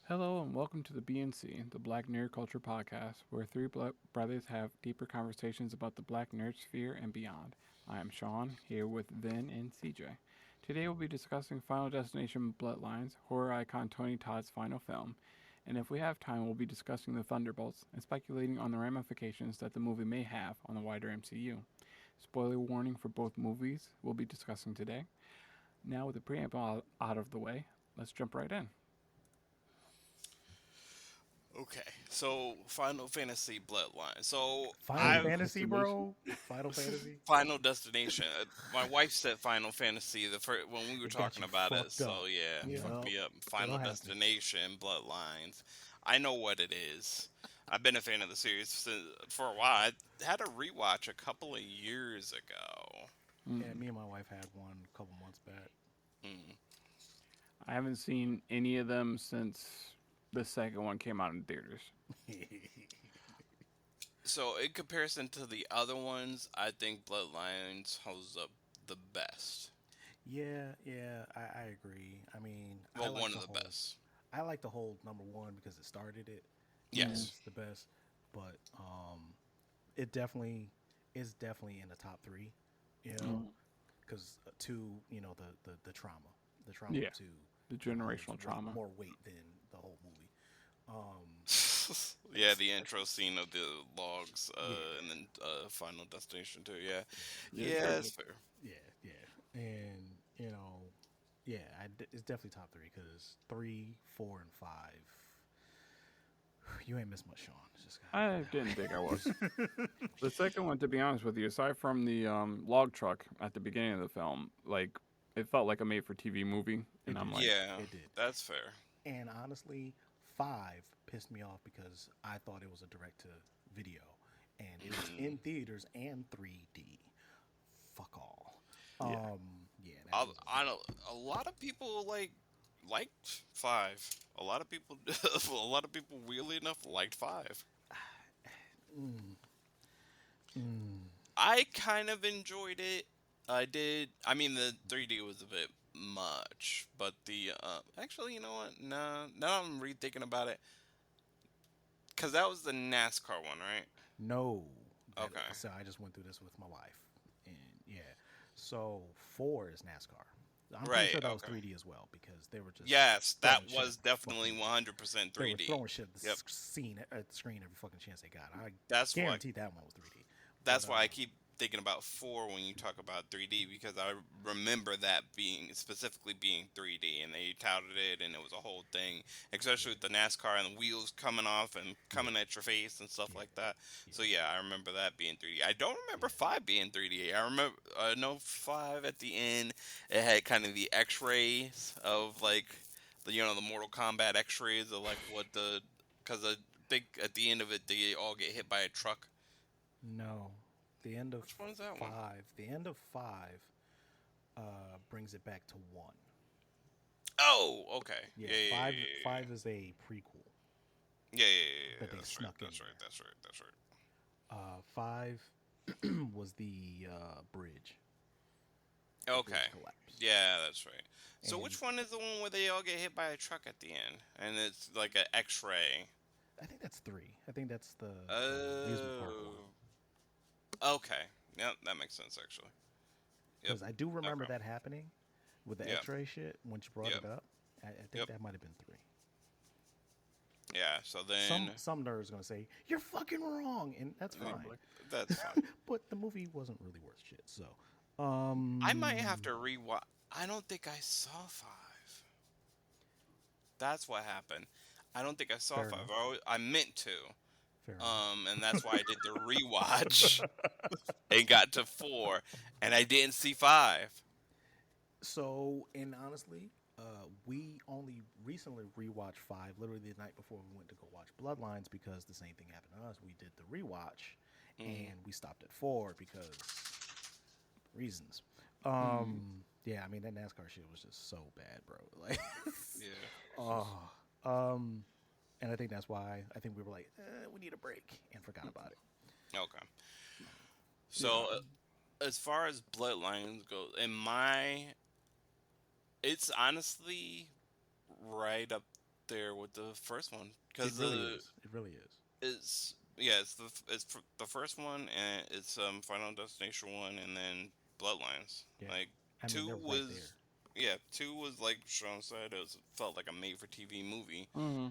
Hello and welcome to the BNC, the Black Nerd Culture Podcast, where three brothers have deeper conversations about the black nerd sphere and beyond. I am Sean, here with Vin and CJ. Today we'll be discussing Final Destination Bloodlines, horror icon Tony Todd's final film. And if we have time, we'll be discussing the Thunderbolts and speculating on the ramifications that the movie may have on the wider MCU. Spoiler warning for both movies we'll be discussing today. Now, with the preamble out of the way, let's jump right in. Okay, so Final Fantasy Bloodline. So Final I Fantasy, Destination? bro. Final Fantasy. Final Destination. My wife said Final Fantasy the first when we were It got talking you about it. fucked So up. yeah, fucked Yeah, me up. it'll Final happen. Destination Bloodlines. I know what it is. I've been a fan of the series for a while. I had a rewatch a couple of years ago. Yeah, me and my wife had one a couple months back. Mm. I haven't seen any of them since the second one came out in theaters. So in comparison to the other ones, I think Bloodlines holds up the best. yeah, I agree. I mean, Well, one of the best. I like the whole number one because it started it, and Mm. Yes. it's the best. But it definitely is definitely in the top three. You know, Mm. because two, the trauma Yeah, of two the holds generational trauma. more weight than the whole movie. Um, Yeah, the intro scene of the logs, yeah, and then Final Destination too. Yeah, Yes, yeah, sir. that's fair. yeah, and yeah, it's definitely top three because three, four, and five. You ain't missed much, Sean. It's just gotta I didn't think I was. The second one, to be honest with you, aside from the log truck at the beginning of the film, like it felt like a made-for-TV movie, It and I'm did. like, Yeah, It did. that's fair. And honestly, five pissed me off because I thought it was a direct to video, and it was Mm. in theaters and 3D. Fuck all. yeah, Yeah, that was. I don't. A lot of people liked five. A lot of people, a lot of people, weirdly enough, liked five. Mm, mm, I kind of enjoyed it. I did. I mean, the 3D was a bit much, but the actually, you know what? No, now I'm rethinking about it, because that was the NASCAR one, right? no, that Okay. so I just went through this with my wife, and yeah. So four is NASCAR. I'm pretty Right. sure that was Okay. 3D as well because they were just Yes, throwing that shit was at the definitely fucking. 100% They were 3D. throwing shit at Yep. at the screen every fucking chance they got. I That's why. guarantee that one was 3D. But That's why I keep thinking about four when you talk about 3D, because I remember that being specifically being 3D, and they touted it, and it was a whole thing, especially with the NASCAR and the wheels coming off and yeah, coming at your face and stuff yeah, like that. yeah, So yeah, I remember that being 3D. I don't remember yeah. five being 3D. I remember I know five at the end. It had kind of the X-rays of like the Mortal Kombat X-rays of like what the because I think at the end of it they all get hit by a truck. No, the end of Which one is that one? five. The end of five brings it back to one. Oh, okay. Yeah, Yeah, yeah, yeah, five. yeah, Five is a prequel yeah, yeah, yeah, yeah. that they That's right. snuck in That's right. there. That's right. That's right. Five was the bridge. The Okay. bridge collapse. Yeah, that's right. So And which one is the one where they all get hit by a truck at the end, and it's like an X-ray? I think that's three. I think that's the amusement park one. Oh. Okay. Yep, that makes sense actually. Yep. Because I do remember Okay. that happening with the Yep. X-ray shit once you brought Yep. it up. I think Yep. that might have been three. Yeah. So Some then some nerds gonna say you're fucking wrong, and that's uh, fine. that's fine. But the movie wasn't really worth shit. So, I might have to rewatch. I don't think I saw five. That's what happened. I don't think I saw fair five. enough. I meant to. Fair enough. And that's why I did the rewatch and got to four, and I didn't see five. So, and honestly, we only recently rewatched five, literally the night before we went to go watch Bloodlines because the same thing happened to us. We did the rewatch, Mm, and we stopped at four because reasons. mm. Yeah, I mean that NASCAR shit was just so bad, bro. Like, yeah. oh, um, and I think that's why I think we were like, we need a break, and forgot about it. Okay. Yeah, So as far as Bloodlines go, it's honestly right up. there with the first one It because really is. It really is. the first one and it's Final Destination one and then Bloodlines. Yeah. Like I mean, two they're right there. was two was like Sean said, felt like a made for TV movie. Mm-hmm.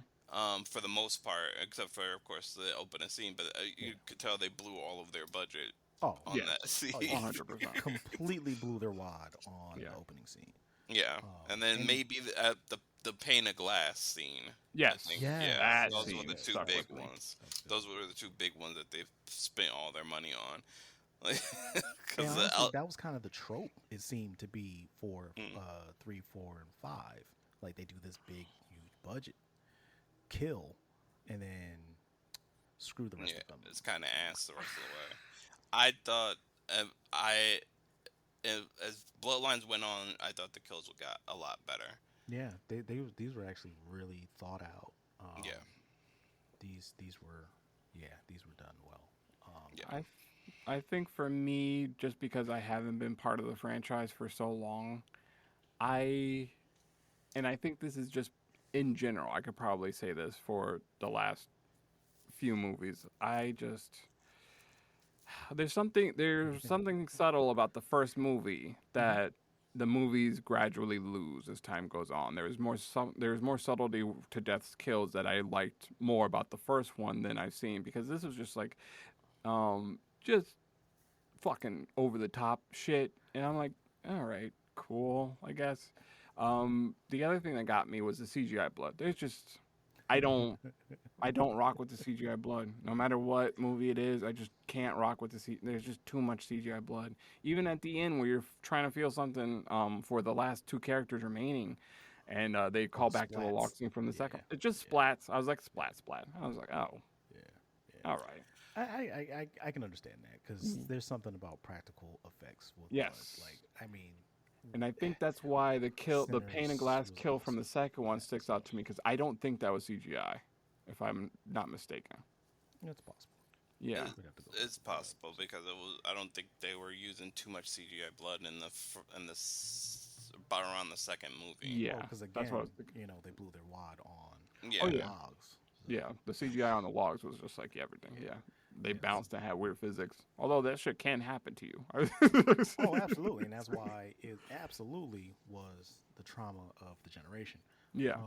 For the most part, except for of course the opening scene, but Yeah. you could tell they blew all of their budget Oh, on Yes. that scene. oh yeah. 100%. Completely blew their wad on the Yeah. opening scene. Yeah, and then And maybe the pane of glass scene. I Yes. think yeah, yes, That yes, those were scene the yes, two stuck that was big with me. good. ones. That was good. Those were the two big ones that they've spent all their money on. Like, And because honestly, that was kind of the trope it seemed to be for 3, 4, and 5. Like they do this big, huge budget kill, and then screw the rest yeah, of them. it's kind of ass the rest of the way. I thought I as Bloodlines went on, I thought the kills got a lot better. Yeah, these were actually really thought out. Yeah, These were, yeah, these were done well. yeah, I I think for me, just because I haven't been part of the franchise for so long, I and I think this is just in general. I could probably say this for the last few movies. I just there's something subtle about the first movie Mhm. that the movies gradually lose as time goes on. There's more subtlety to death's kills that I liked more about the first one than I've seen, because this was just like just fucking over the top shit, and I'm like, all right, cool, I guess. The other thing that got me was the CGI blood. There's just I don't I don't rock with the CGI blood. No matter what movie it is, I just can't rock with the There's just too much CGI blood. Even at the end, where you're trying to feel something for the last two characters remaining, and they Oh, call the back to the log splats. scene from the Yeah, second. It just yeah, splats. I was like, splat, splat. I was like, oh, yeah, yeah. all right. I can understand that because Mhm. there's something about practical effects with blood. Yes. Like, I mean, And I think that's why the pane of Sinners glass was kill from the awesome. second one That sticks was out to me, awesome. because I don't think that was CGI, if I'm not mistaken. It's possible. Yeah. it, We'd have to go it's look it up. possible because it was. I don't think they were using too much CGI blood in about around the second movie. Well, Yeah. because That's what I again, was thinking. they blew their wad on Yeah, Oh the yeah. logs. So Yeah. The CGI on the logs was just like everything. Yeah. They yes. bounced and had weird physics. Although that shit can happen to you. Oh, absolutely, and that's why it absolutely was the trauma of the generation. Yeah.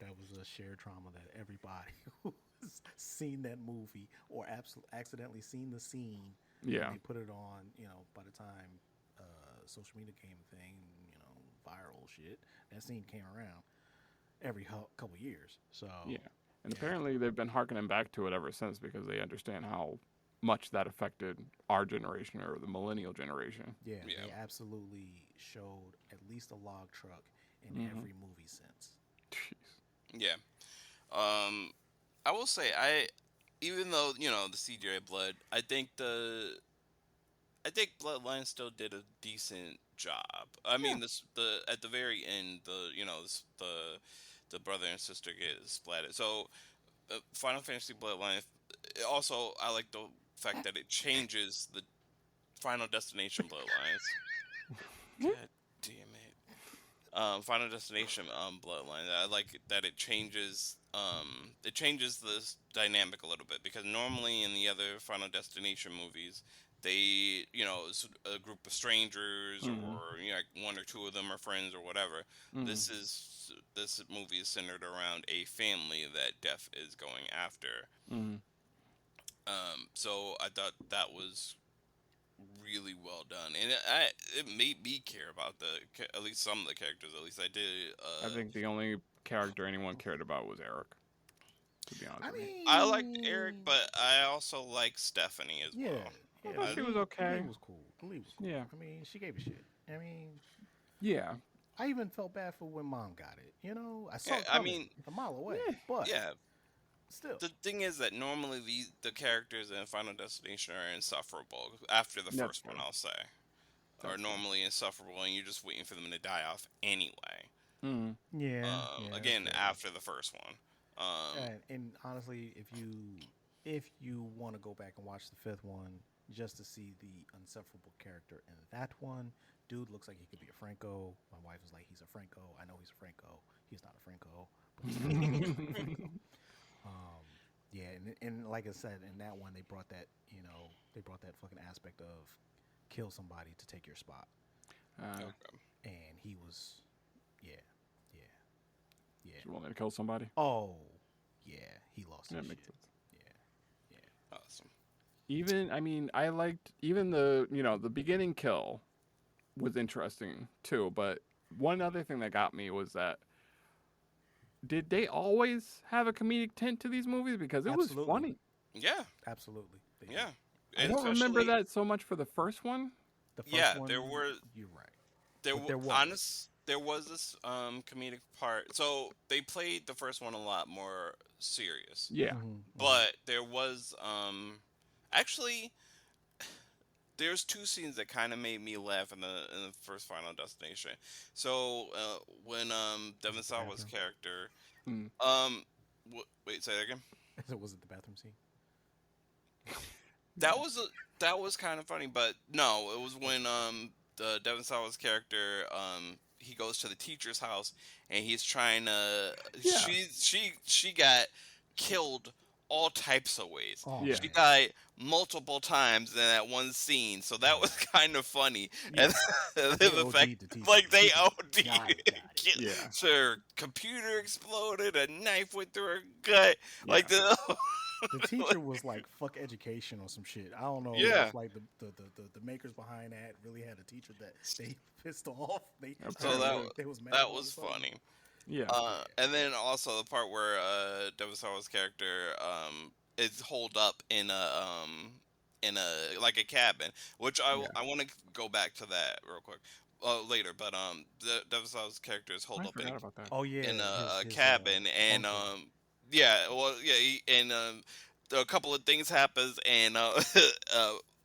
That was a shared trauma that everybody who's seen that movie or accidentally seen the scene when Yeah. they put it on. By the time social media came a thing, viral shit, that scene came around every couple years. So Yeah. And yeah, apparently they've been harkening back to it ever since, because they understand how much that affected our generation, or the millennial generation. yeah, yeah, they absolutely showed at least a log truck in Hmm. every movie since. Jeez. yeah. Um, I will say even though the CGI blood, I think Bloodline still did a decent job. I Yeah. mean, the at the very end, the brother and sister get splatted. So, Final Fantasy Bloodline. Also, I like the fact that it changes the Final Destination Bloodlines. God damn it. Final Destination Bloodline. I like that it changes this dynamic a little bit, because normally in the other Final Destination movies, they it's a group of strangers, Hmm. or like one or two of them are friends or whatever. Hmm. This movie is centered around a family that Death is going after. Hmm. So I thought that was really well done, and it made me care about at least some of the characters. At least I did. I think the only character anyone cared about was Eric, to be honest I with you. I liked Eric, mean, but I also like Stephanie as yeah, well. I yeah. thought I, she was The lead okay. was cool. The lead was cool. Yeah. I mean, she gave a shit. I mean, Yeah. I even felt bad for when Mom got it. I saw yeah, it I coming mean, a mile away, Yeah. but yeah. still, The thing is that normally the characters in Final Destination are insufferable after the That's first one. true. I'll say are That's true. normally insufferable, and you're just waiting for them to die off anyway. Hmm. yeah, that's Again, fair. after the first one. And honestly, if you want to go back and watch the fifth one just to see the unsufferable character in that one, dude looks like he could be a Franco. My wife is like, he's a Franco. I know he's a Franco. He's not a Franco, but he's a Yeah, and like I said, in that one, they brought that, they brought that fucking aspect of kill somebody to take your spot, Okay. and he was, yeah, yeah, yeah. You want me to kill somebody? Oh, yeah, he lost That his makes shit. sense. Yeah, yeah. Awesome. Even, I mean, I liked even the beginning kill was interesting too. But one other thing that got me was that did they always have a comedic tint to these movies? Because it was Absolutely. funny. Yeah. Absolutely. They did. Yeah. I And don't remember especially, that so much for the first one. The first yeah, one, there were you're right. there But there was. there was this comedic part. So they played the first one a lot more serious. Yeah. But there was actually there's two scenes that kind of made me laugh in the first Final Destination. So when Devin Was it the Sawa's bathroom? character Mm. wait, say that again. Was it the bathroom scene? That was that was kind of funny, but no, it was when the Devin Sawa's character he goes to the teacher's house and he's trying to Yeah. she got killed all types of ways. Oh, Yeah. She man. died multiple times in that one scene, so that was kind of funny. Yeah. And They then the OD'd fact, the teacher. like The they teacher OD, got it. Yeah. so her computer exploded, a knife went through her gut, Yeah. like the The teacher was like fuck education or some shit. I don't know Yeah. if like the makers behind that really had a teacher that they pissed off. So They was mad that about was or something. funny. Yeah. And then also the part where Devin Sawa's character is holed up in a like a cabin, which Yeah. I want to go back to that real quick later. But Devin Sawa's character is holed I up forgot about that. Oh yeah, in a his cabin, and uncle. yeah, well, yeah, and a couple of things happens, and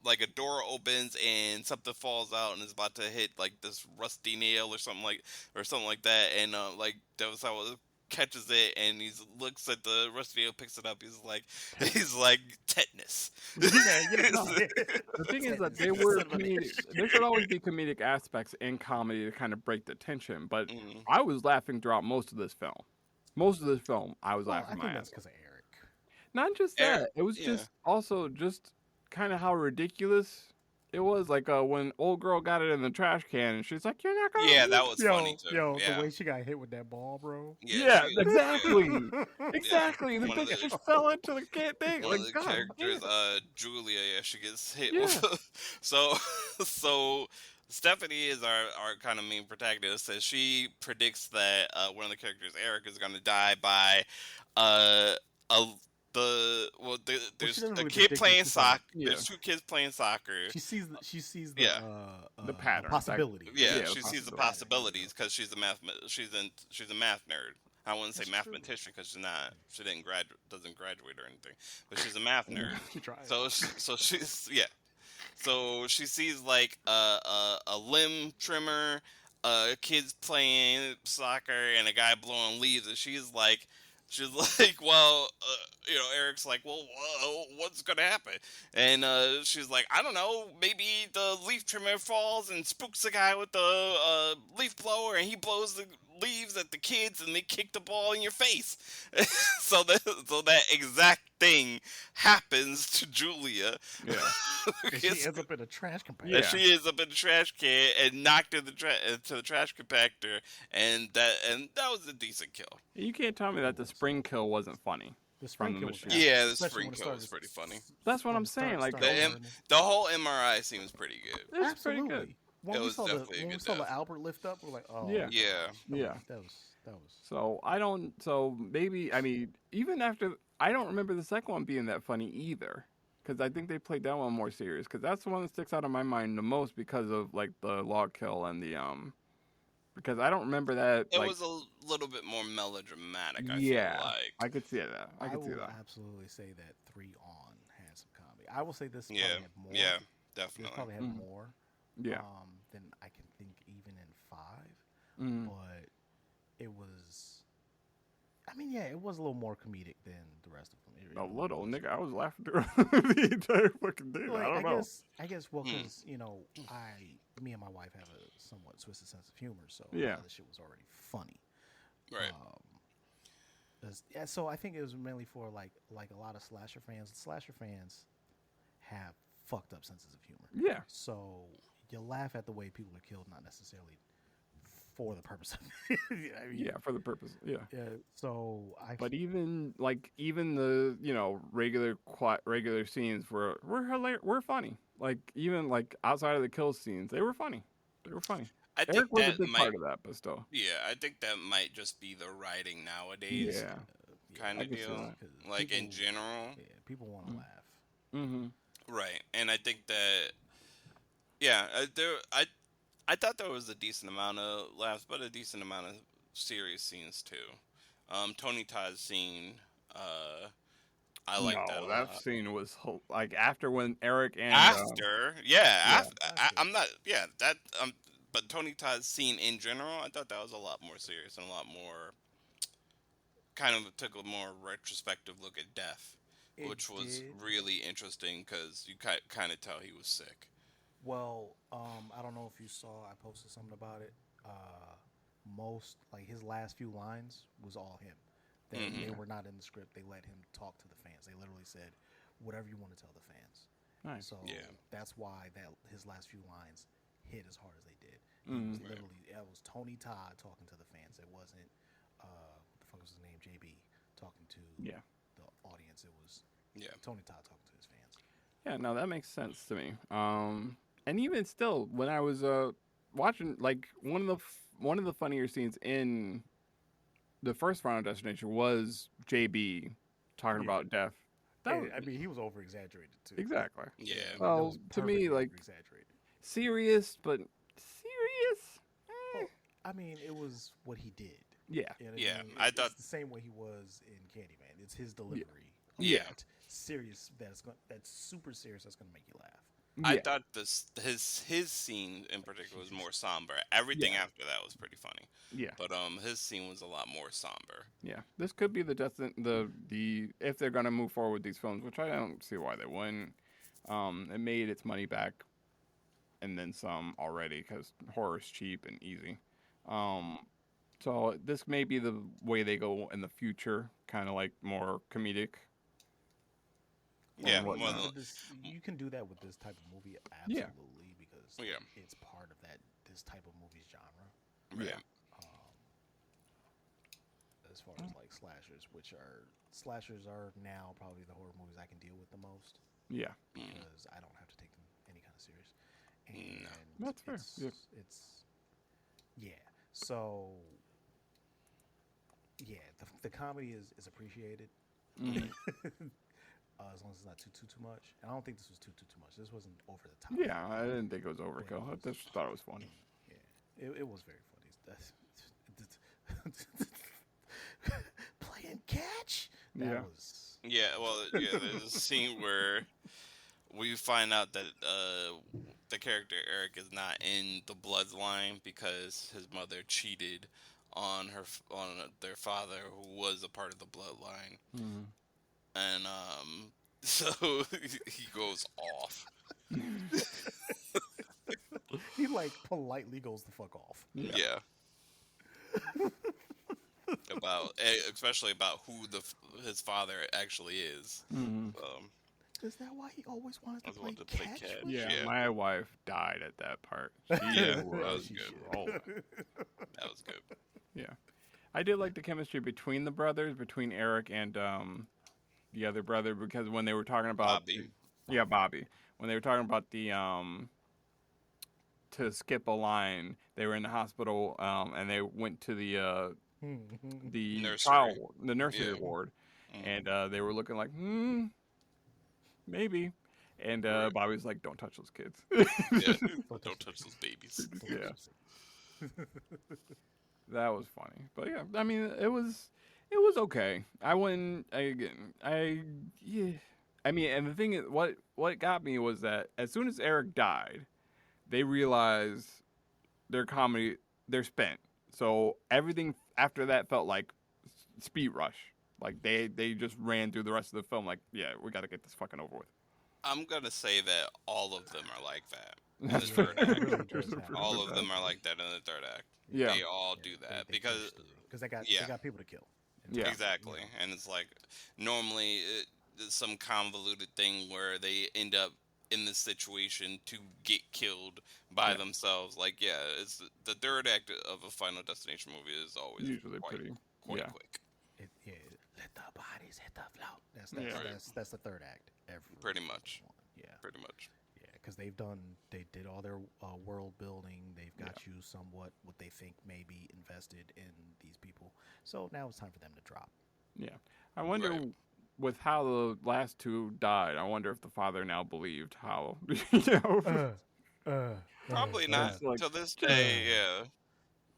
like a door opens and something falls out and is about to hit like this rusty nail or something like that, and like Devin Sawa catches it and he looks at the rusty nail, picks it up, he's like tetanus. Yeah, No. The thing is that they were comedic. There should always be comedic aspects in comedy to kind of break the tension. But Mhm. I was laughing throughout most of this film. Most of this film, I was Well, I laughing think my that's ass off. because of Eric. Not just Eric, that. It was yeah. just also just kind of how ridiculous it was. Like when old girl got it in the trash can and she's like, "You're not gonna." Yeah, eat that it." was funny too. Yo, Yeah, the way she got hit with that ball, bro. Yeah, she, exactly. yeah. Exactly. The One of thing the just fell into the thing. one of Like the God characters, damn. Julia, yeah, she gets hit Yeah. with. So, so Stephanie is our kind of main protagonist. And she predicts that one of the characters, Eric, is going to die by uh, a there's doesn't a really kid predict it, playing she's like- soccer. Yeah. There's two kids playing soccer. She sees the Yeah. pattern. possibility. Yeah, Yeah, she sees the possibility. possibilities because she's a she's a math nerd. I wouldn't say That's true. mathematician because she doesn't graduate or anything, but she's a math nerd. She tried. So she's yeah. So she sees like a limb trimmer, kids playing soccer, and a guy blowing leaves, and she's like, well, Eric's like, well, what's gonna happen? And she's like, I don't know, maybe the leaf trimmer falls and spooks the guy with the leaf blower, and he blows the leaves at the kids, and they kick the ball in your face. so that exact thing happens to Julia. Yeah. And she ends up in a trash compactor. Yeah. And she ends up in the trash can and knocked into the trash compactor, and that was a decent kill. You can't tell me that the spring kill wasn't funny. The spring From kill the was machine. bad, Yeah, the especially spring when it kill was started- pretty funny. That's what when I'm it started- saying, like, started The burning. the whole MRI seems pretty good. It's pretty good. Absolutely. When It we was saw definitely a when we good saw the death. Albert lift up, we're like, oh Yeah. Yeah. Yeah. that was So I don't. So maybe I mean, even after I don't remember the second one being that funny either, because I think they played that one more serious. Because that's the one that sticks out of my mind the most because of like the log kill and the Because I don't remember that. It like, was a little bit more melodramatic. I yeah, feel like. I could see that. I could see will that. absolutely say that 3 on had some comedy. I will say this Yeah. probably had more. Yeah. This Definitely. probably had Mhm. more Yeah. than I can think even in 5. Mm. But it was. I mean, yeah, it was a little more comedic than the rest of them. It A really little, was. nigga. I was laughing through the entire fucking thing. Like, I don't know. I guess, well, Hmm. because me and my wife have a somewhat twisted sense of humor, so a Yeah. lot of the shit was already funny. Right. Yeah, so I think it was mainly for like a lot of slasher fans. Slasher fans have fucked up senses of humor. Yeah. So you laugh at the way people are killed, not necessarily for the purpose of it. I mean, Yeah, for the purpose. Yeah. yeah. So But even the regular scenes were hilarious, were funny. Like even like outside of the kill scenes, they were funny. They were funny. I think Eric was a that big might, part of that, but still. yeah, I think that might just be the writing nowadays, Yeah, kind I of can see deal. that. because Like people, in general, yeah, people want to laugh. Mm-hmm. right? And I think that, yeah, I thought there was a decent amount of laughs, but a decent amount of serious scenes too. Tony Todd's scene, uh, I like that No, a that lot. scene was like after when Eric and After, yeah, yeah, I'm not, yeah, that, but Tony Todd's scene in general, I thought that was a lot more serious and a lot more, kind of took a more retrospective look at death, It which was did. really interesting because you kind of tell he was sick. Well, I don't know if you saw. I posted something about it. Most like his last few lines was all him. They Hmm. were not in the script. They let him talk to the fans. They literally said, "Whatever you want to tell the fans." nice. So Yeah. that's why that his last few lines hit as hard as they did. He Mm. was Right. literally it was Tony Todd talking to the fans. It wasn't what the fuck was his name, JB, talking to Yeah, the audience. It was Yeah. Tony Todd talking to his fans. yeah. No, that makes sense to me. And even still, when I was watching, like one of the funnier scenes in the first Final Destination was JB talking Yeah. about death. That was, I mean, he was over exaggerated too. exactly. Yeah. That Well, was to me, perfectly like over-exaggerated. serious, but serious. Well, I mean, it was what he did. Yeah, You know what Yeah, I mean? I thought- It's the same way he was in Candyman. It's his delivery. of Yeah. that serious. That's super serious. That's gonna make you laugh. I yeah, thought his scene in particular was more somber. Everything Yeah. after that was pretty funny, yeah, but his scene was a lot more somber. yeah. This could be the if they're gonna move forward with these films, which I don't see why they wouldn't. It made its money back and then some already because horror's cheap and easy. So this may be the way they go in the future, kind of like more comedic. Yeah, Or whatnot. well, You can do that with this type of movie, Yeah. absolutely, because Yeah. it's part of this type of movie's genre. yeah, As far as like slashers are now probably the horror movies I can deal with the most Yeah, because I don't have to take them any kind of serious. And That's fair. It's, Yeah. it's yeah. So yeah, the comedy is appreciated. Mhm. As long as it's not too much. And I don't think this was too much. This wasn't over the top. yeah. I didn't think it was overkill. I just thought it was funny. Yeah, it was very funny. Playing catch. That Yeah. was yeah. Well, yeah. There's a scene where we find out that the character Eric is not in the bloodline because his mother cheated on on their father, who was a part of the bloodline, Mhm. and so he goes off. he like politely goes the fuck off. Yeah. Especially about who his father actually is. Mhm. Is that why he always wanted to Always play wanted to play catch? catch. with Yeah, Yeah. my wife died at that part. Yeah, She that was was good. rolling. That was good. Yeah, I did like the chemistry between the brothers, between Eric and the other brother, because when they were talking about Bobby. Bobby, when they were talking about the to skip a line, they were in the hospital and they went to the Nursery. the nursery Yeah. ward, Mhm. and they were looking like maybe, and Right. Bobby's like, don't touch those kids. Yeah. Don't touch those babies. Yeah. That was funny, but yeah, I mean, it was okay. I wouldn't again. Yeah. I mean, and the thing is, what got me was that as soon as Eric died, they realized they're spent. So everything after that felt like speed rush. Like they just ran through the rest of the film. Like, yeah, we got to get this fucking over with. I'm gonna say that all of them are like that. That's the third act. Really does happen. All of them are like that in the third act. Yeah. They all do that because they they got yeah. they got people to kill. Yeah. Exactly, and it's like normally it's some convoluted thing where they end up in this situation to get killed by Yeah. themselves. Like, yeah, it's the third act of a Final Destination movie is always Usually quite pretty. quite Yeah. quick, Yeah, let the bodies hit the floor. That's Yeah. Right. that's the third act. Every pretty much, one. Yeah, pretty much. yeah, because they did all their world building. They've got you somewhat what they think may be invested in these people. So now it's time for them to drop. Yeah. I wonder Right. with how the last two died. I wonder if the father now believed how you know. Probably not Just like to this just day. Yeah,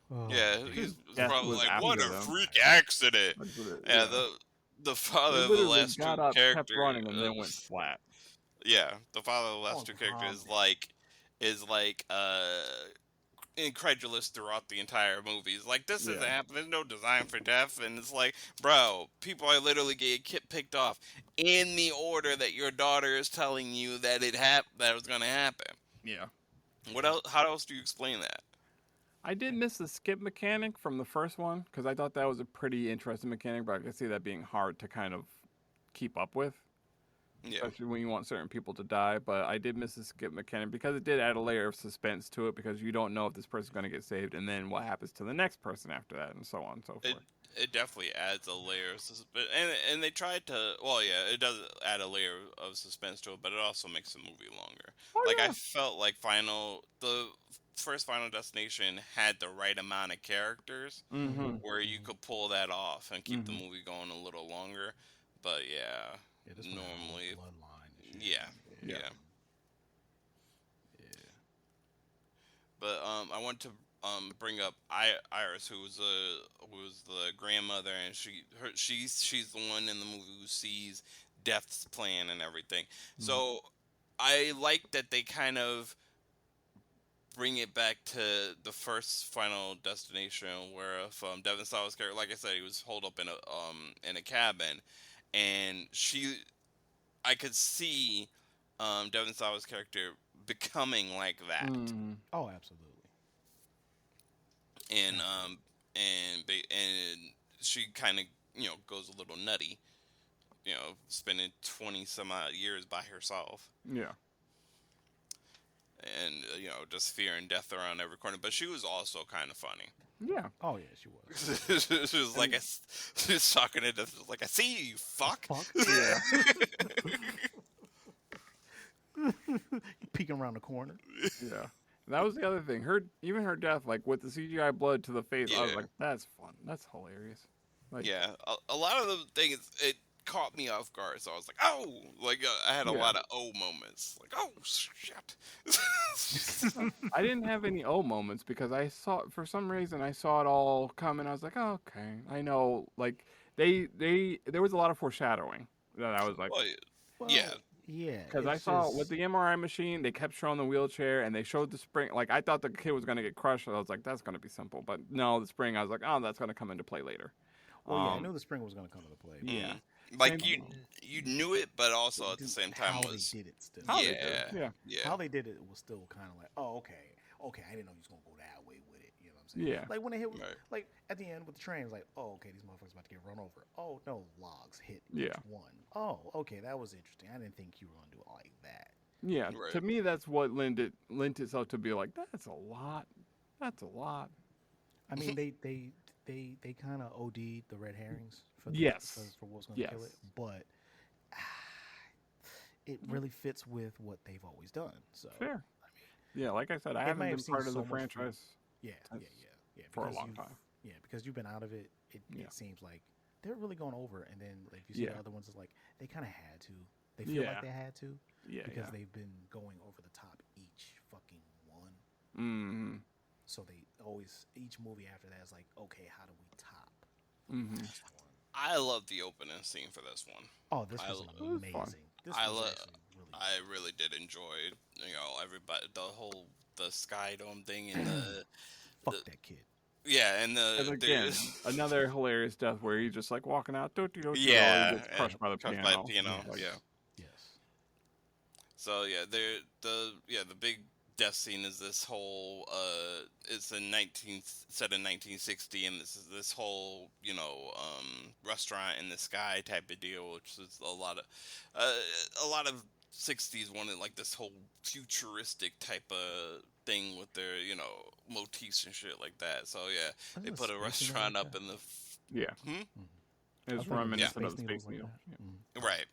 Oh, yeah, his he's dude. was death probably was like, what after a them. freak accident. Yeah, Yeah. the They father of the literally last got two up, kept characters. running, and then went flat. Yeah, the father of the last On two characters comedy. is like incredulous throughout the entire movie. He's like, this isn't Yeah. happening. There's no design for death, and it's like, bro, people are literally getting picked off in the order that your daughter is telling you that that was gonna happen. Yeah. What else? How else do you explain that? I did miss the skip mechanic from the first one because I thought that was a pretty interesting mechanic, but I could see that being hard to kind of keep up with, Yeah, especially when you want certain people to die. But I did miss the skip mechanic because it did add a layer of suspense to it because you don't know if this person's going to get saved and then what happens to the next person after that and so on and so it forth. it definitely adds a layer of suspense, and they tried to. Well, yeah, it does add a layer of suspense to it, but it also makes the movie longer. Oh, Like I yeah. felt like the first Final Destination had the right amount of characters Mm-hmm. where you could pull that off and keep the Mm-hmm. movie going a little longer. But yeah, Yeah, this one had all normally, bloodline and shit. yeah, Yeah. yeah. Yeah. But I want to bring up Iris, who was the grandmother, and she's the one in the movie who sees Death's plan and everything. Mm-hmm. So I like that they kind of bring it back to the first Final Destination, where if Devin Sawa's character, like I said, he was holed up in a cabin, and I could see Devin Sawa's character becoming like that, Mm-hmm. Oh, absolutely. and and she kind of goes a little nutty, spending 20 some odd years by herself, Yeah. and just fearing death around every corner. But she was also kind of funny. Yeah. Oh yeah, she was. She was like, she was talking to death. She was like, I see you, you fuck. Fuck. Yeah. Peeking around the corner. Yeah. And that was the other thing. Even her death, like with the CGI blood to the face, I was Yeah. like, that's fun. That's hilarious. Like, Yeah, a lot of the things it caught me off guard, so I was like, oh, like I had a Yeah. lot of oh moments, like oh shit. I didn't have any oh moments because for some reason I saw it all coming. I was like, oh, okay, I know. Like there was a lot of foreshadowing that I was like, Well, Well, yeah, yeah. because I it's saw just- with the MRI machine, they kept showing the wheelchair and they showed the spring. Like I thought the kid was gonna get crushed. I was like, that's gonna be simple, but no, the spring. I was like, oh, that's gonna come into play later. Well, yeah, I knew the spring was going to come into play. but Yeah. like Same- you knew it, but also at the dude, same time how was they did it still. How they yeah, do, yeah. yeah, How they did it was still kind of like, oh, okay, I didn't know you was gonna go that way with it. You know what I'm saying? Yeah. Like when they hit, Right. like at the end with the train, it's like, oh, okay, these motherfuckers about to get run over. Oh no, logs hit Yeah. each one. Oh, okay, that was interesting. I didn't think you were gonna do it like that. Yeah, Right. to me, that's what lent itself to be like, that's a lot. That's a lot. I mean, they kind of OD'd the red herrings for Yes. for what's gonna kill it, Yes. but it really fits with what they've always done. So Fair. Yeah, like I said, I It haven't may have been seen part of so the much franchise. yeah, That's for a because long you've- time. Yeah, because you've been out of it, Yeah. it seems like they're really going over. And then like you see Yeah. the other ones, it's like they kind of had to. They feel Yeah. like they had to Yeah, because yeah. they've been going over the top each fucking one. Mm-hmm. So they always each movie after that is like, okay, how do we top Mm-hmm. this one? I love the opening scene for this one. Oh, this I was lo- It was amazing. fun. This I was lo- actually really. I really did enjoy, everybody, the Sky Dome thing and the Fuck that kid. yeah, and And again, another hilarious death where he's just like walking out, Yeah, he gets crushed and by the crushed piano. by the piano, Like, yeah. Yes. So yeah, the big death scene is this whole it's set in 1960, and this whole restaurant in the sky type of deal, which is a lot of 60s wanted like this whole futuristic type of thing with their motifs and shit like that. So yeah, Was they it a put a Space Needle restaurant like up that? in the Yeah. hmm? I was It's thinking reminiscent Space of the Needles Space like Needle. that. Yeah. Right.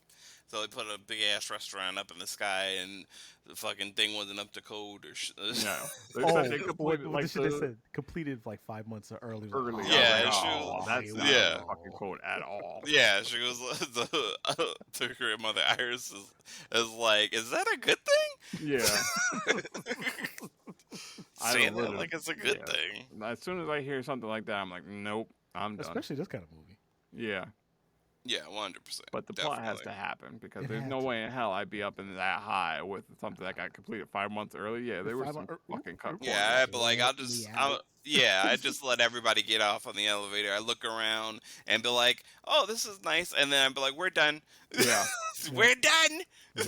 So they put a big ass restaurant up in the sky, and the fucking thing wasn't up to code or No. They said Oh, they completed what the like shit they the said completed like 5 months early. Like, early. I was like, Yeah, she oh, was. that's not up Yeah, to fucking code at all. yeah. She was the grandmother Iris is like, is that a good Yeah. thing? I Saying don't that really. like it's a good Yeah. thing. As soon as I hear something like that, I'm like, nope, I'm done. especially this kind of movie. Yeah. Yeah, 100%. But the plot has Definitely. to happen because It there's had no to. way in hell I'd be up in that high with something that got completed 5 months early. Yeah, there were 5 some months fucking cut corners. Yeah, but like Let me out. I just let everybody get off on the elevator. I look around and be like, "Oh, this is nice," and then I'd be like, "We're done. Yeah. We're done." Yep.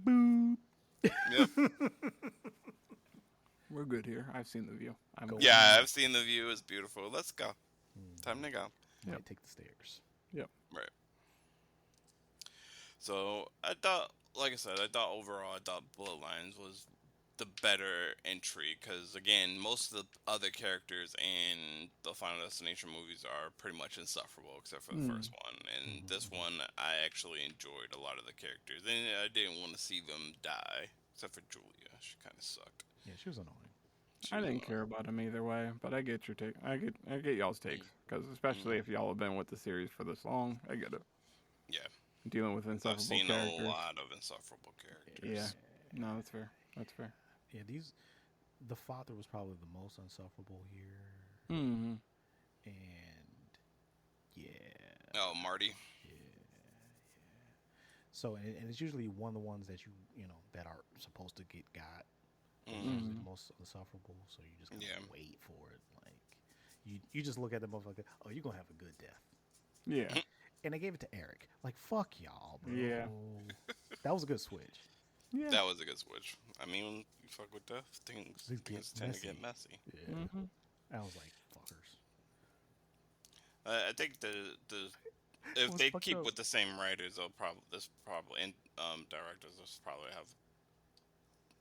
Boop. Yep. We're good here. I've seen the view. I'm Go good. Yeah, I've seen the view. It's beautiful. Let's go. Time to go. Might Yep. take the stairs. Right. So I thought, like I said, overall, I thought Bloodlines was the better entry because again, most of the other characters in the Final Destination movies are pretty much insufferable except for the first one. And this one, I actually enjoyed a lot of the characters, and I didn't want to see them die except for Julia. She kind of sucked. Yeah, she was annoying. She I was didn't care about him either way, but I get your take. I get y'all's takes because especially if y'all have been with the series for this long, I get it. Yeah, Dealing with I've insufferable seen characters. a lot of insufferable characters. Yeah. No, that's fair. That's fair. Yeah, the father was probably the most unsufferable here, Mm-hmm. and yeah, Oh, Marty. so and it's usually one of the ones that you know that are supposed to get got. Those are Mm. usually the most unsufferable, so you just gotta wait for it. Like you just look at the motherfucker. Oh, you're gonna have a good death. Yeah. And they gave it to Eric. Like fuck y'all, bro. Yeah. That was a good switch. Yeah. That was a good switch. I mean, when you fuck with death, things Things get tend to messy. get messy. Yeah. Mm-hmm. I was like, fuckers. I think if was they fucked keep up. with the same writers, they'll probably and directors, will probably have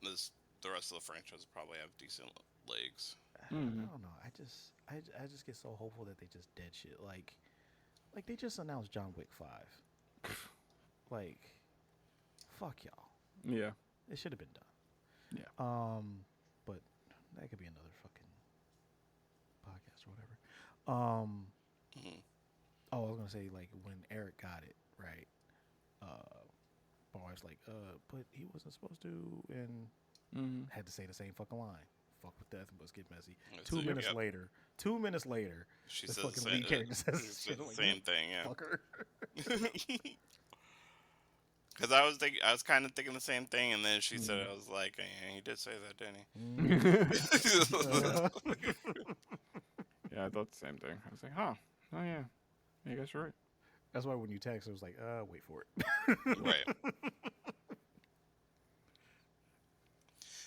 the rest of the franchise will probably have decent legs. Mm-hmm. I don't know. I just get so hopeful that they just dead shit. Like they just announced John Wick 5. Like, fuck y'all. Yeah. It should have been done. Yeah. But that could be another fucking podcast or whatever. Mhm. Oh, I was gonna say like when Eric got it right. My wife's like, but he wasn't supposed to, and Mm-hmm. had to say the same fucking line. Fuck with death, must get messy. That's 2 it, minutes yep. later. 2 minutes later, She the says fucking the lead character she says says shit the like, same thing, yeah. fucker. Because I was kind of thinking the same thing, and then she said, Mm. I was like, yeah, he did say that, didn't he? Yeah, I thought the same thing. I was like, huh. Oh, yeah. I guess you're right. That's why when you text, it was like, wait for it. Right.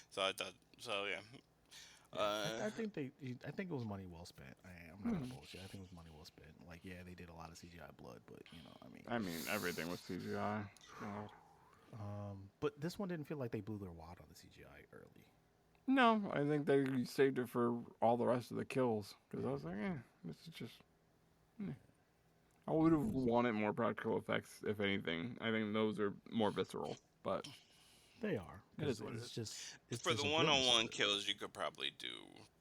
So I thought, yeah. I think it was money well spent. I'm not gonna bullshit. I think it was money well spent. Like, yeah, they did a lot of CGI blood, but I mean, everything was CGI. God. But this one didn't feel like they blew their wad on the CGI early. No, I think they saved it for all the rest of the kills. Because I was like, this is just... I would have wanted more practical effects, if anything. I think those are more visceral, but... They are. It is what it it's is. just it's For just the a witness of one-on-one it. kills, you could probably do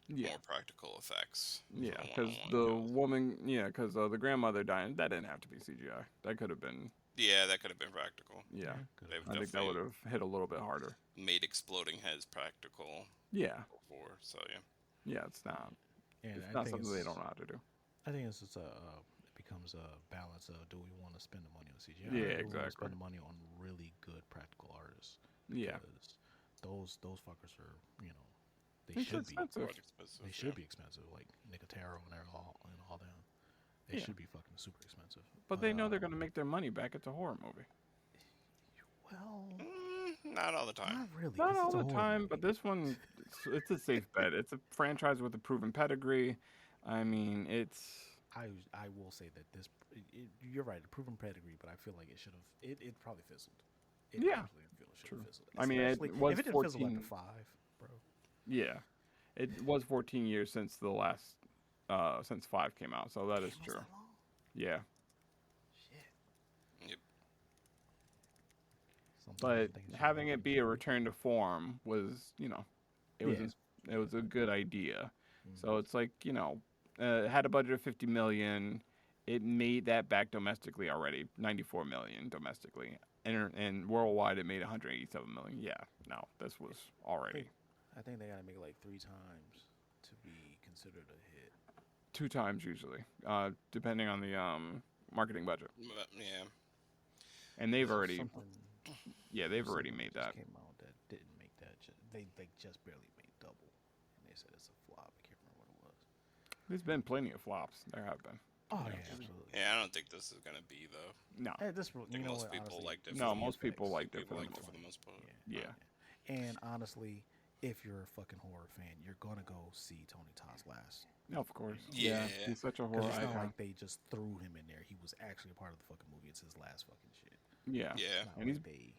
Yeah. more practical effects. for Yeah, the because one-on-one the kills. woman... Yeah, because the grandmother dying, that didn't have to be CGI. That could have been... Yeah, that could have been practical. Yeah. They've I think that would have hit a little bit harder. made exploding heads practical Yeah. before, so yeah. Yeah, it's not... And It's I not think something they don't know how to do. I think it's just it becomes a balance of do we want to spend the money on CGI? Yeah, or do we want to exactly. spend the money on really good practical artists. Yeah. Because those fuckers are they It's should be expensive. Quite expensive, they should be expensive like Nicotero and all them. They Yeah. should be fucking super expensive. But they know they're going to make their money back. It's a horror movie. Well, Not all the time. Not really. Not 'cause all it's a the horror time, movie. but this one, it's a safe bet. It's a franchise with a proven pedigree. I mean, it's I will say that you're right, a proven pedigree, but I feel like it should have. It probably fizzled. It yeah, absolutely should true. have fizzled. I mean, it Especially was if it didn't fizzle 14. after 5, bro. Yeah, it was 14 years since the last, since 5 came out. So that is Damn, was true. that long? Yeah, Shit. Yep. Sometimes but I think it should having have it be a return to form was, it was Yeah. it was a good idea. been- So it's like, it had a budget of 50 million. It made that back domestically already, 94 million domestically. And worldwide it made 187 million. Yeah, no, this was already I think they gotta make it like 3 times to be considered a hit. 2 times usually, depending on the marketing budget. But, yeah. And they've So already, something they've already recently made just that. came out that didn't make that. They just barely made double, and they said it's a flop. I can't remember what it was. There's been plenty of flops. There have been. Oh yeah, absolutely. Yeah, I don't think this is gonna be though. No. Hey, this I you think know most what, people honestly, liked it. No, for the most people effects. liked it People for the liked it most for the most part. Yeah. And honestly, if you're a fucking horror fan, you're gonna go see Tony Todd's last. Of course. Yeah. He's such a Because horror it's not icon. like they just threw him in there. He was actually a part of the fucking movie. It's his last fucking shit. Yeah. Yeah. It's not And like he's- they,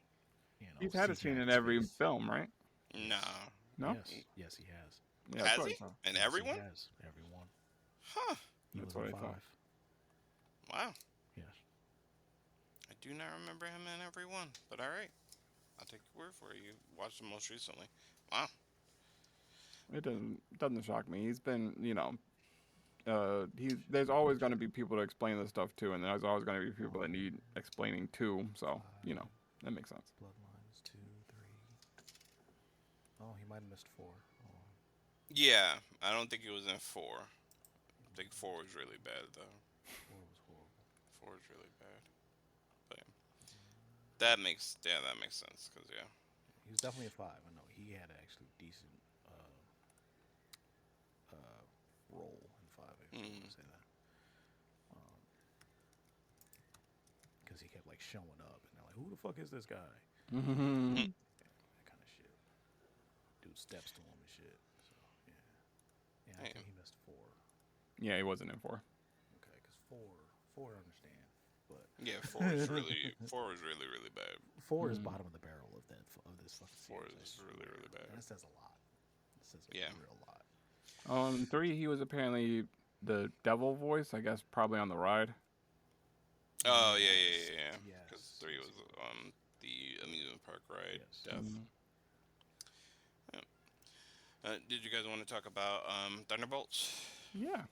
He's had a scene CGI'd in his every face. film, right? Nah. No? Yes, he has. Yeah, Has that's what he? I thought. And Yes, everyone? He has. Everyone. Huh. He That's was what in I 5. thought. Wow. Yes. I do not remember him in every one, but all right. I'll take your word for it. You watched him most recently. Wow. It doesn't shock me. He's been, there's always going to be people to explain this stuff to, and there's always going to be people that need explaining to. So, that makes sense. Bloodlines 2, 3. Oh, he might have missed 4. Hold on. Yeah, I don't think he was in 4. I think 4 was really bad though. 4 was horrible. 4 was really bad. But yeah. That makes sense because yeah. He was definitely a 5. I know he had an actually decent role in 5. I want to say that because he kept like showing up, and they're like, "Who the fuck is this guy?" Mm-hmm. That kind of shit. Dude steps to him and shit. So yeah, I Damn. think he missed 4. Yeah, he wasn't in 4. Okay, because 4 I understand, but Yeah, 4 was really bad. 4 is bottom of the barrel of this fucking 4 series. is I really, swear. really bad. And that says a lot. It says a Yeah. real lot. 3, he was apparently the devil voice, I guess, probably on the ride. Oh yeah. Yes. Because 3 was the amusement park ride. Yes. Death. Mhm. Did you guys want to talk about Thunderbolts? Yeah.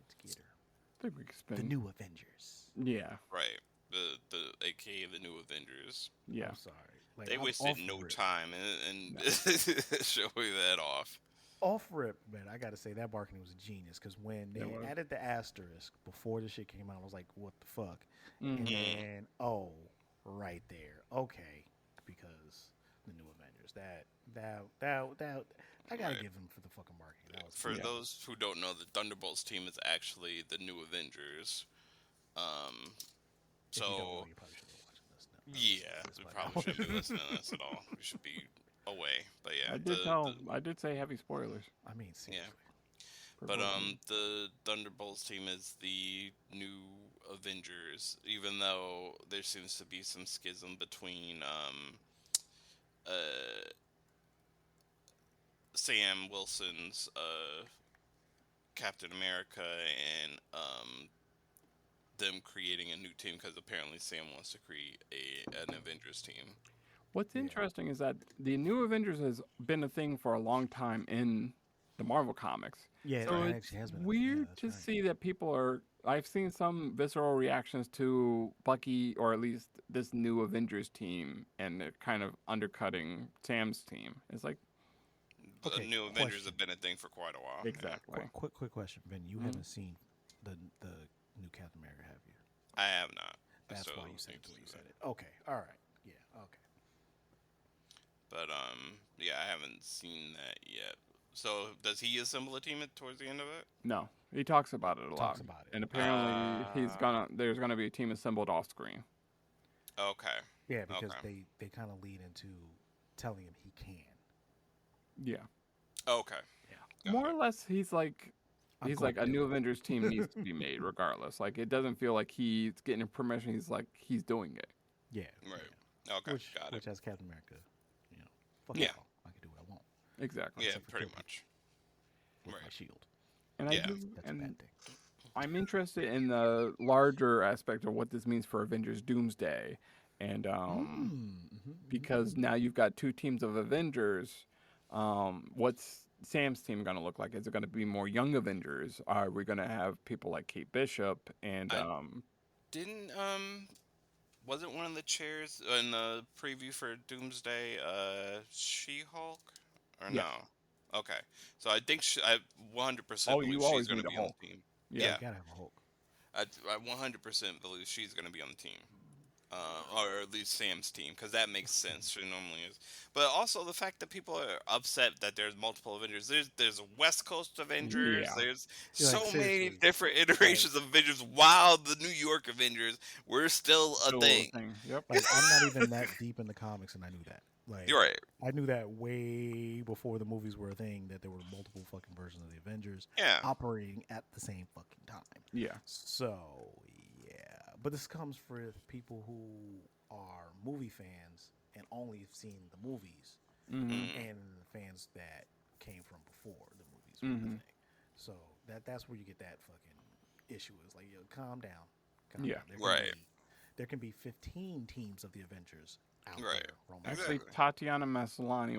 Let's get her. I think we could spend. The new Avengers. Yeah. Right. The AKA the new Avengers. Yeah. I'm sorry. Like, They I'm wasted off no rip. time and showing that off. Off rip, man. I gotta say that marketing was a genius because when they It was. added the asterisk before the shit came out, I was like, "What the fuck?" Mhm. And then, right there, okay, because the new Avengers. That I gotta Right. give them for the fucking marketing. That was For Yeah. those who don't know, the Thunderbolts team is actually the new Avengers. If you don't know, So you probably shouldn't be watching this now. yeah, This we by probably now. shouldn't be listening to this at all. We should be away. But yeah, I did say heavy spoilers. I mean, seriously. But the Thunderbolts team is the new Avengers, even though there seems to be some schism between Sam Wilson's Captain America and them creating a new team because apparently Sam wants to create an Avengers team. What's Yeah. interesting is that the New Avengers has been a thing for a long time in the Marvel comics. Yeah, So it it's actually has been. weird that's to right. see that people are. I've seen some visceral reactions to Bucky, or at least this new Avengers team, and they're kind of undercutting Sam's team. It's like, The Okay, new Avengers question. have been a thing for quite a while. yeah. exactly. Quick question, Ben. You Mhm. haven't seen the new Captain America, have you? I have not. I That's still why you said need it to the way you do said that. it. Okay, all right, yeah, okay. But yeah, I haven't seen that yet. So does he assemble a team towards the end of it? No, he talks about it a lot. Talks about it. And apparently, there's gonna be a team assembled off screen. Okay. Yeah, because Okay. they kind of lead into telling him he can. Yeah. Okay. Yeah, Got More or it. less, I'm he's going like to a do new it. Avengers team needs to be made regardless. Like it doesn't feel like he's getting permission. He's like he's doing it. Yeah, Right. yeah. Okay. Got it. Which as Captain America, you know, fuck Yeah. Yeah. y'all. I can do what I want, Exactly. Yeah. except for Pretty kill people much. with my Right. shield. And I Yeah. do, That's a and bad thing. I'm interested in the larger aspect of what this means for Avengers Doomsday, and because now you've got two teams of Avengers. What's Sam's team going to look like? Is it going to be more young Avengers? Are we going to have people like Kate Bishop and I didn't. Wasn't one of the chairs in the preview for Doomsday She-Hulk or yeah? no? Okay. So I think I 100% Oh, believe you she's always going to need a be on Hulk. the team. Yeah. Yeah, Yeah. you gotta have a Hulk. I 100% believe she's going to be on the team. Or at least Sam's team, because that makes sense. She normally is, but also the fact that people are upset that there's multiple Avengers. There's a West Coast Avengers. Yeah. There's You're like, so many seriously, different like, iterations of Avengers. While the New York Avengers were still a Still a thing. thing. Yep. like I'm not even that deep in the comics, and I knew that. You're Like, right. I knew that way before the movies were a thing. That there were multiple fucking versions of the Avengers Yeah. operating at the same fucking time. Yeah. So yeah, but this comes for people who are movie fans and only have seen the movies, Mm-hmm. Mm, and fans that came from before the movies were Mm-hmm. the thing. So that's where you get that fucking issue. Is like, yo, calm down, calm Yeah. down. right. There can be 15 teams of the Avengers out Right. there roaming. Actually, Exactly. Tatiana Maslany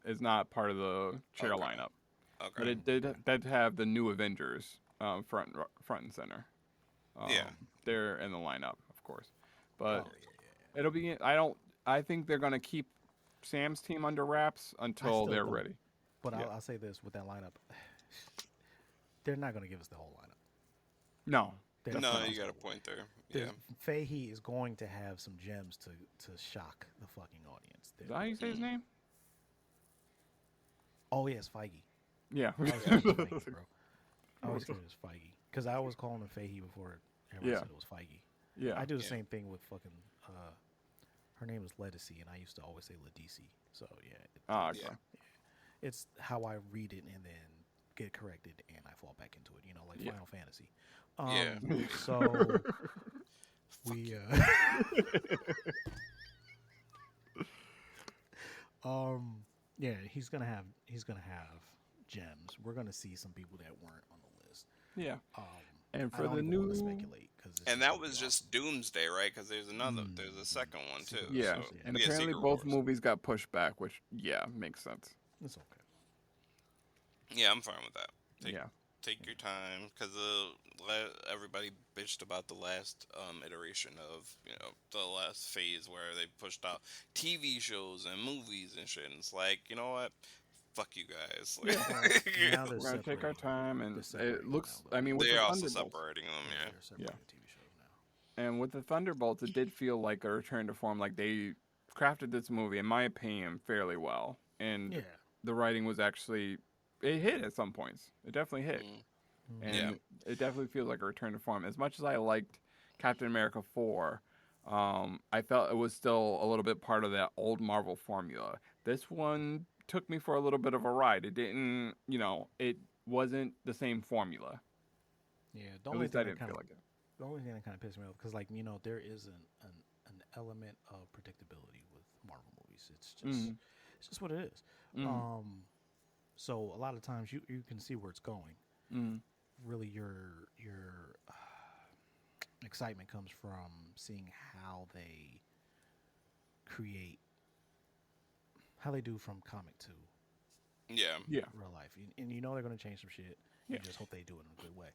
is not part of the chair Okay. lineup, but Okay. it did have the new Avengers front and center. Yeah. They're in the lineup, of course, Oh but yeah. it'll be. I think they're gonna keep Sam's team under wraps I until still they're don't. ready. But Yeah. I'll say this with that lineup, they're not going to give us the whole lineup. No. They're Definitely No, not. not. you got a point there. There's, Yeah. Fahey is going to have some gems to shock the fucking audience. Is that how you say his Mm. name? Oh yes, Feige. Yeah. I always call him Feige, bro. I always call him Feige because I was calling him Fahey before everybody Yeah. said it was Feige. Yeah. I do the Yeah. same thing with fucking. Her name is Leticy, and I used to always say Ladisi. So yeah, Ah, okay. Yeah. it's how I read it and then get corrected, and I fall back into it. You know, like Yeah. Final Fantasy. Yeah. So Fuck we you. yeah, he's gonna have gems. We're gonna see some people that weren't on the list. Yeah. Um, And I for don't the even want to new speculate because And that was just Doomsday, right? Because there's another, Mm, there's a second one too. yeah, So, and yeah, apparently Secret both Wars. movies got pushed back, which makes sense. it's okay. Yeah, I'm fine with that. Take Yeah. take your time, because everybody bitched about the last iteration of the last phase where they pushed out TV shows and movies and shit. And it's like, you know what? Fuck you guys. Well, now they're We're gonna take our separating. time, They're and it separating looks. now, though. I mean, with the They're also Thunderbolts, separating them. Yeah, Yeah. they're separating the TV shows now. and with the Thunderbolts, it did feel like a return to form. Like they crafted this movie, in my opinion, fairly well, and Yeah. the writing was actually it hit at some points. It definitely hit, Mm. and Yeah. it definitely feels like a return to form. As much as I liked Captain America 4, I felt it was still a little bit part of that old Marvel formula. This one took me for a little bit of a ride. It didn't, it wasn't the same formula. Yeah. At least I didn't feel like it. The only thing that kind of pissed me off because, like, there is an element of predictability with Marvel movies. It's just what it is. Mhm. So a lot of times you can see where it's going. Mm. Really, your excitement comes from seeing how they create, how they do from comic to Yeah. Yeah. real life, and they're going to change some shit. Yeah. You just hope they do it in a good way.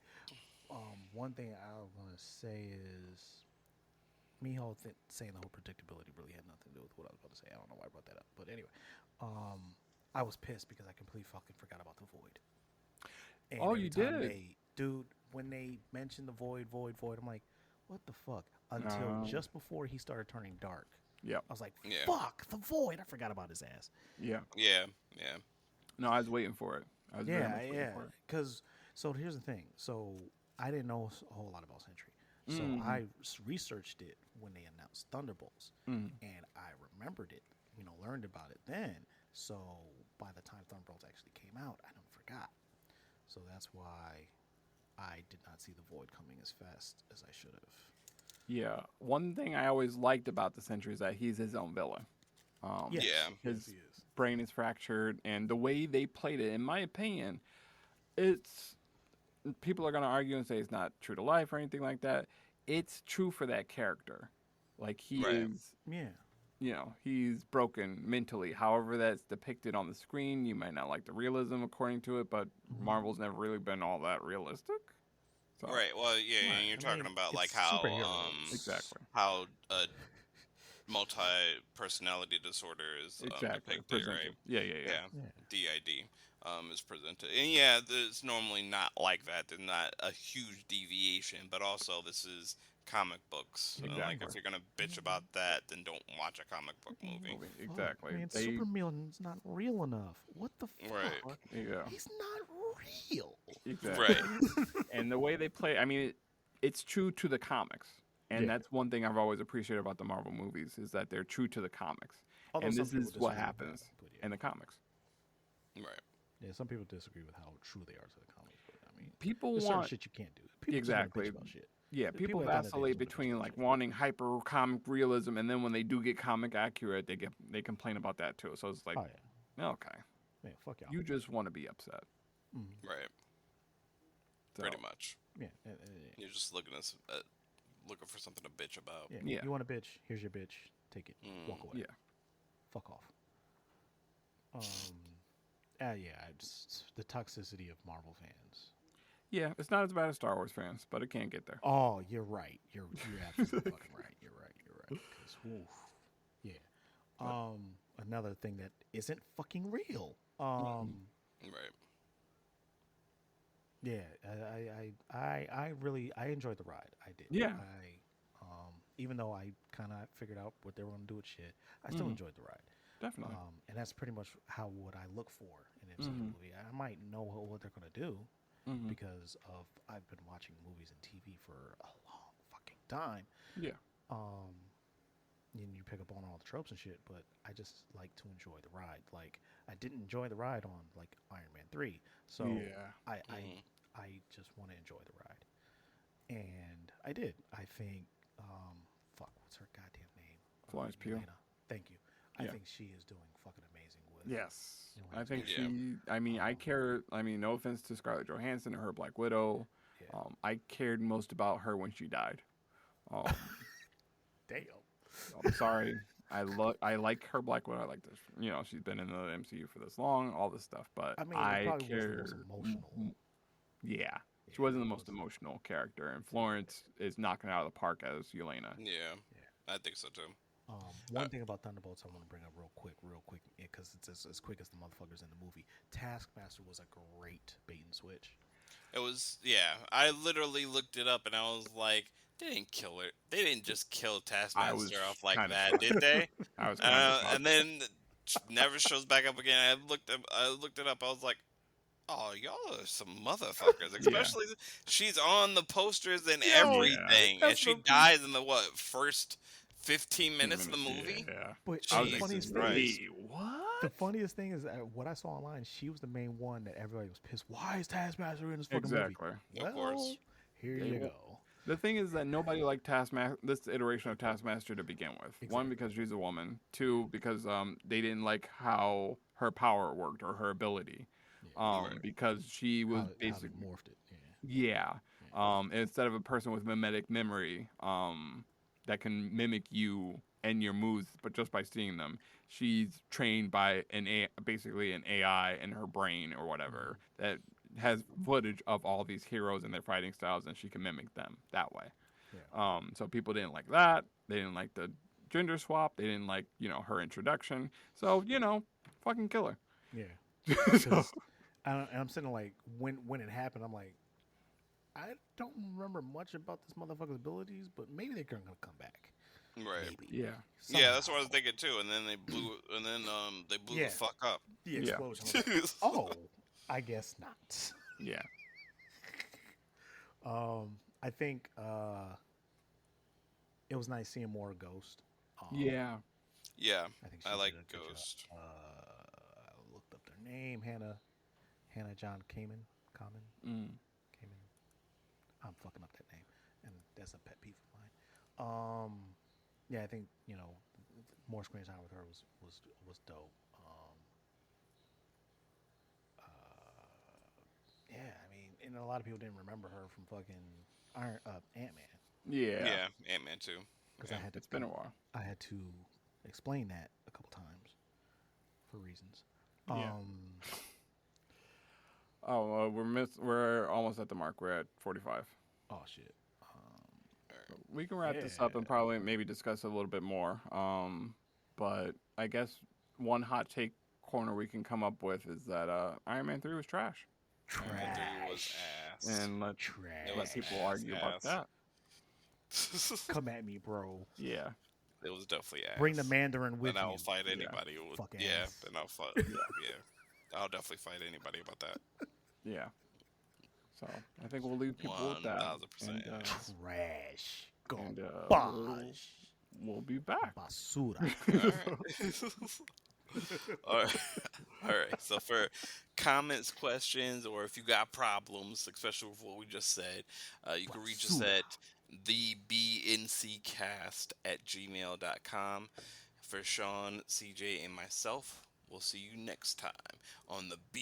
One thing I was going to say is saying the whole predictability really had nothing to do with what I was about to say. I don't know why I brought that up, but anyway, I was pissed because I completely fucking forgot about the Void. And Oh, every you time did? dude, when they mentioned the Void, I'm like, what the fuck? Until No. just before he started turning dark, Yep. I was like, Yeah. fuck the Void. I forgot about his ass. Yeah. Yeah. Yeah. No, I was waiting for it. I was very much waiting for it. Because so here's the thing. So I didn't know a whole lot about Sentry. So Mhm. I researched it when they announced Thunderbolts, Mhm. and I remembered it. Learned about it then. So by the time Thunderbolts actually came out, I don't forgot. So that's why I did not see the Void coming as fast as I should have. Yeah. One thing I always liked about the Sentry is that he's his own villain. Yes, Yeah. yes, His he is. brain is fractured, and the way they played it, in my opinion, it's people are gonna argue and say it's not true to life or anything like that. It's true for that character. Like he Right. is, Yeah, he's broken mentally. However, that's depicted on the screen. You might not like the realism according to it, but Marvel's never really been all that realistic. So Right. Well, yeah, right. and you're I talking mean, about like it's how superheroes. exactly, multi-personality disorder is exactly depicted, right? presented. Yeah, yeah, yeah. Yeah, Yeah. DID is presented, and yeah, it's normally not like that. There's not a huge deviation, but also this is comic books. And like, Exactly. if you're gonna bitch about that, then don't watch a comic book movie. Movie. Fuck, Exactly. man, They Superman's not real enough. What the Right. fuck? yeah. He's not real. Exactly. Right. And the way they play, I mean, it's true to the comics. And Yeah. that's one thing I've always appreciated about the Marvel movies is that they're true to the comics. Although And some this people is what disagree with happens that, but yeah. in the comics. Right. Yeah, some people disagree with how true they are to the comics, but I mean, People there's certain want shit you can't do. People just exactly. wanna bitch about shit. Yeah, The people people at the end of the day vacillate just wanna bitch between about like shit. wanting hyper comic realism, and then when they do get comic accurate, they complain about that too. So it's like, Oh yeah, okay, man, fuck y'all. you just want to be upset. Mhm. Right. So, Pretty much. Yeah, You're just looking for something to bitch about. yeah. Yeah. You want a bitch? Here's your bitch. Take it. Walk away. Yeah. Fuck off. Yeah. The toxicity of Marvel fans. Yeah, it's not as bad as Star Wars fans, but it can get there. Oh, you're right. You're absolutely fucking right. You're right. 'Cause, oof. Yeah. Another thing that isn't fucking real. Right. Yeah. I really enjoyed the ride. I did. Yeah. Even though I kind of figured out what they were gonna do with shit, I still enjoyed the ride. Definitely. And that's pretty much what I look for in an MCU movie. I might know what they're gonna do because I've been watching movies and TV for a long fucking time. Yeah. And you pick up on all the tropes and shit, but I just like to enjoy the ride. Like I didn't enjoy the ride on like Iron Man 3, so Yeah. I just want to enjoy the ride, and I did. I think fuck, what's her goddamn name? Florence Pugh. Elena. Thank you. I Yeah. think she is doing fucking amazing with. Yes. You know, I think Yeah. I mean, I care. I mean, no offense to Scarlett Johansson or her Black Widow. Yeah. I cared most about her when she died. Um, Damn. I'm sorry. I like her Black Widow. I like this. She's been in the MCU for this long, all this stuff. But I mean, it I probably care. wasn't the most emotional. Yeah. She Yeah, wasn't the it most wasn't. emotional character, and Florence is knocking it out of the park as Yelena. Yeah. I think so too. One thing about Thunderbolts I want to bring up real quick, because it's as quick as the motherfuckers in the movie. Taskmaster was a great bait and switch. It was, yeah. I literally looked it up and I was like, they didn't kill her. They didn't just kill was Taskmaster off like kinda that, shocked. did they? I was kind of And then never shows back up again. I looked it up. I was like, oh, y'all are some motherfuckers. Especially she's on the posters and everything, and that's she the- dies in the first 15 minutes of the movie. Yeah. But I the was like, funniest Christ. thing is, "Wait, what? the funniest thing is what I saw online. She was the main one that everybody was pissed. Why is Taskmaster in this fucking Exactly. movie? Of course. Here you go. The thing is that nobody liked this iteration of Taskmaster to begin with. One, Exactly. because she's a woman. Two, because they didn't like how her power worked or her ability. Because she was How they basically morphed it. Yeah. instead of a person with mimetic memory that can mimic you and your moves, but just by seeing them, she's trained by basically an AI in her brain or whatever that has footage of all these heroes and their fighting styles, and she can mimic them that way. Yeah. So people didn't like that. They didn't like the gender swap. They didn't like her introduction. So fucking kill her. Yeah. So- 'Cause I'm sitting like when it happened, I'm like, I don't remember much about this motherfucker's abilities, but maybe they're gonna come back. Right. Maybe. yeah. Yeah, that's what I was Somehow. thinking too. And then they blew Yeah. the fuck up. The Yeah. explosion. I was like, oh, I guess not. Yeah. I think it was nice seeing more Ghost. Yeah. Yeah, I think I she like did a good job. Ghost. I looked up their name, Hannah John Kamen. Mm. I'm fucking up that name, and that's a pet peeve of mine. Yeah, I think more screen time with her was dope. Yeah, I mean, and a lot of people didn't remember her from fucking Ant Man Yeah. Yeah, Ant Man too. because Yeah. It's been a while. I had to explain that a couple times for reasons. Yeah. Um, Oh, we're almost at the mark. We're at 45. oh shit. We can wrap this up and Yeah. probably maybe discuss it a little bit more. But I guess one hot take corner we can come up with is that Iron Man 3 was trash, Iron Man 3 was Trash. ass. and It let was Trash. people argue about ass. that. Come at me, bro. Yeah. It was definitely ass. Bring the Mandarin with And I you. will fight Yeah. anybody who would. Fuck Yeah, ass. then I'll fight. Yeah. Yeah, I'll definitely fight anybody about that. Yeah. So I think we'll leave people with that. 1000%. And, Trash. and Garbage. we'll be back. Basura. All right. All right. So for comments, questions, or if you got problems, especially with what we just said, you can reach us Basura. at thebnccast at gmail.com. For Sean, CJ, and myself, we'll see you next time on the B